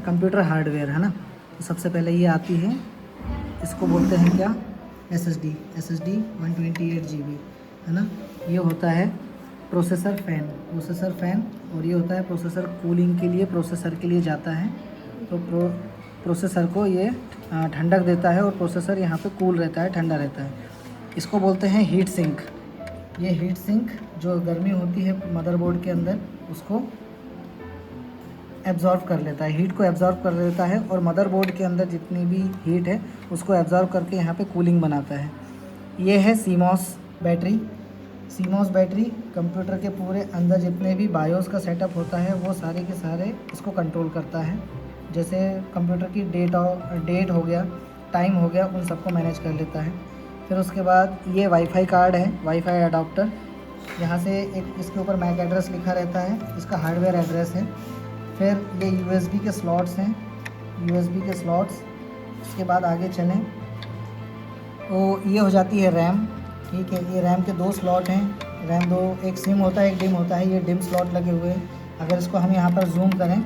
Computer hardware है ना। तो सबसे पहले ये आती है, इसको बोलते हैं क्या, SSD 128 GB है ना। ये होता है प्रोसेसर फ़ैन, और ये होता है प्रोसेसर कूलिंग के लिए, प्रोसेसर के लिए जाता है। तो प्रोसेसर को ये ठंडक देता है और प्रोसेसर यहाँ पे कूल रहता है, ठंडा रहता है। इसको बोलते हैं हीट सिंक। ये हीट सिंक जो गर्मी होती है मदरबोर्ड के अंदर उसको एब्ज़ॉर्ब कर लेता है, हीट को एब्ज़ॉर्ब कर लेता है, और मदरबोर्ड के अंदर जितनी भी हीट है उसको एब्ज़ॉर्ब करके यहाँ पे कूलिंग बनाता है। ये है CMOS बैटरी कंप्यूटर के पूरे अंदर जितने भी बायोस का सेटअप होता है वो सारे के सारे इसको कंट्रोल करता है। जैसे कंप्यूटर की डेट हो गया, टाइम हो गया, उन सबको मैनेज कर लेता है। फिर उसके बाद ये वाईफाई कार्ड है, वाईफाई अडाप्टर। यहाँ से एक इसके ऊपर मैक एड्रेस लिखा रहता है, इसका हार्डवेयर एड्रेस है। फिर ये USB के स्लॉट्स हैं, USB के स्लॉट्स। उसके बाद आगे चलें तो ये हो जाती है रैम। ठीक है, ये रैम के 2 स्लॉट हैं, रैम 2, एक सिम होता है, एक डिम होता है। ये डिम स्लॉट लगे हुए हैं। अगर इसको हम यहाँ पर जूम करें,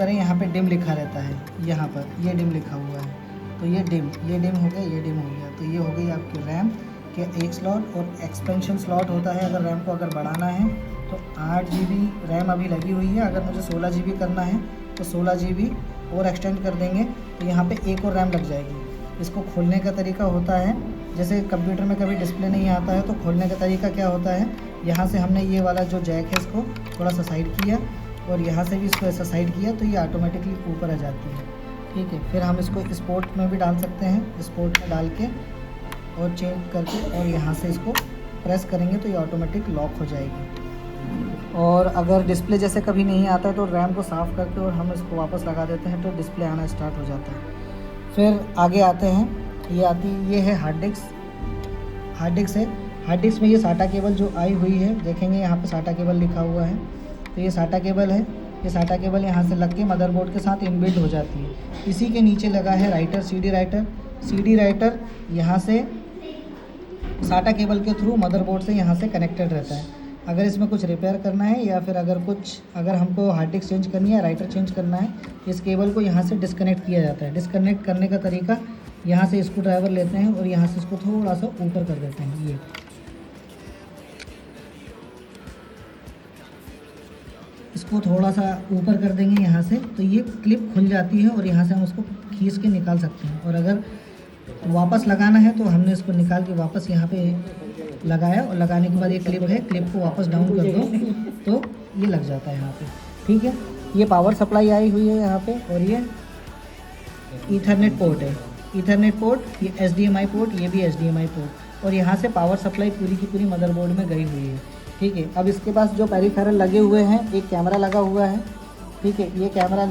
यहाँ पे डिम लिखा रहता है, यहाँ पर ये डिम लिखा हुआ है। तो ये डिम हो गया, ये डिम हो गया। तो ये हो गई आपकी रैम के एक स्लॉट। और एक्सपेंशन स्लॉट होता है, अगर रैम को अगर बढ़ाना है तो 8 GB रैम अभी लगी हुई है, अगर मुझे 16 GB करना है तो 16 GB और एक्सटेंड कर देंगे तो यहाँ पे एक और रैम लग जाएगी। इसको खोलने का तरीका होता है, जैसे कंप्यूटर में कभी डिस्प्ले नहीं आता है तो खोलने का तरीका क्या होता है, यहाँ से हमने ये वाला जो जैक है इसको थोड़ा सा साइड किया और यहाँ से भी इसको ऐसा साइड किया तो ये ऑटोमेटिकली ऊपर आ जाती है। ठीक है, फिर हम इसको स्पोर्ट में भी डाल सकते हैं, स्पोर्ट में डाल के और चेंज करके और यहाँ से इसको प्रेस करेंगे तो ये ऑटोमेटिक लॉक हो जाएगी। और अगर डिस्प्ले जैसे कभी नहीं आता है तो रैम को साफ़ करके और हम इसको वापस लगा देते हैं तो डिस्प्ले आना स्टार्ट हो जाता है। फिर आगे आते हैं, ये है हार्ड डिस्क है। हार्ड डिस्क में ये साटा केबल जो आई हुई है, देखेंगे यहाँ पे साटा केबल लिखा हुआ है, तो ये साटा केबल है। ये साटा केबल यहाँ से लग के मदरबोर्ड के साथ इनबिल्ट हो जाती है। इसी के नीचे लगा है राइटर, CD राइटर यहाँ से साटा केबल के थ्रू मदरबोर्ड से यहाँ से कनेक्टेड रहता है। अगर इसमें कुछ रिपेयर करना है या फिर अगर हमको हार्ड डिस्क चेंज करनी है, राइटर चेंज करना है, इस केबल को यहाँ से डिस्कनेक्ट किया जाता है। डिस्कनेक्ट करने का तरीका, यहाँ से स्क्रू ड्राइवर लेते हैं और यहाँ से इसको थोड़ा सा ऊपर कर देते हैं। ये इसको थोड़ा सा ऊपर कर देंगे यहाँ से तो ये क्लिप खुल जाती है और यहाँ से हम उसको खींच के निकाल सकते हैं। और अगर वापस लगाना है तो हमने इसको निकाल के वापस यहाँ पे लगाया और लगाने के बाद ये क्लिप है, क्लिप को वापस डाउन कर दो तो ये लग जाता है यहाँ पे। ठीक है, ये पावर सप्लाई आई हुई है यहाँ पे और ये ईथरनेट पोर्ट है, ईथरनेट पोर्ट, ये HDMI पोर्ट, ये भी HDMI पोर्ट, और यहाँ से पावर सप्लाई पूरी की पूरी मदरबोर्ड में गई हुई है। ठीक है, अब इसके पास जो पेरिफेरल लगे हुए हैं, एक कैमरा लगा हुआ है। ठीक है, ये कैमरा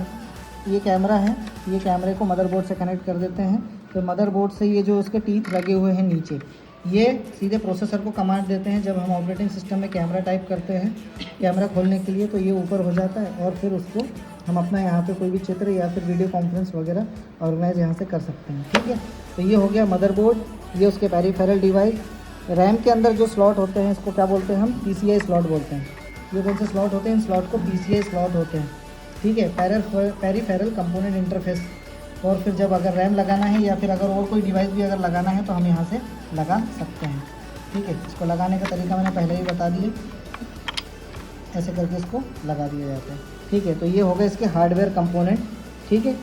है, ये कैमरे को मदरबोर्ड से कनेक्ट कर देते हैं। तो मदरबोर्ड से ये जो उसके टीथ लगे हुए हैं नीचे, ये सीधे प्रोसेसर को कमांड देते हैं। जब हम ऑपरेटिंग सिस्टम में कैमरा टाइप करते हैं कैमरा खोलने के लिए तो ये ऊपर हो जाता है और फिर उसको हम अपना यहाँ पे कोई भी चित्र या फिर वीडियो कॉन्फ्रेंस वगैरह ऑर्गेनाइज यहाँ से कर सकते हैं। ठीक है, तो ये हो गया मदरबोर्ड, ये उसके पेरिफेरल डिवाइस। रैम के अंदर जो स्लॉट होते हैं इसको क्या बोलते हैं हम, PCI स्लॉट बोलते हैं। ये कौन से स्लॉट होते हैं, इन स्लॉट को PCI स्लॉट होते हैं। ठीक है, पेरिफेरल कंपोनेंट इंटरफेस। और फिर जब अगर रैम लगाना है या फिर अगर और कोई डिवाइस भी अगर लगाना है तो हम यहाँ से लगा सकते हैं। ठीक है, इसको लगाने का तरीका मैंने पहले ही बता दिया, ऐसे करके इसको लगा दिया जाता है। ठीक है, तो ये हो गए इसके हार्डवेयर कंपोनेंट। ठीक है,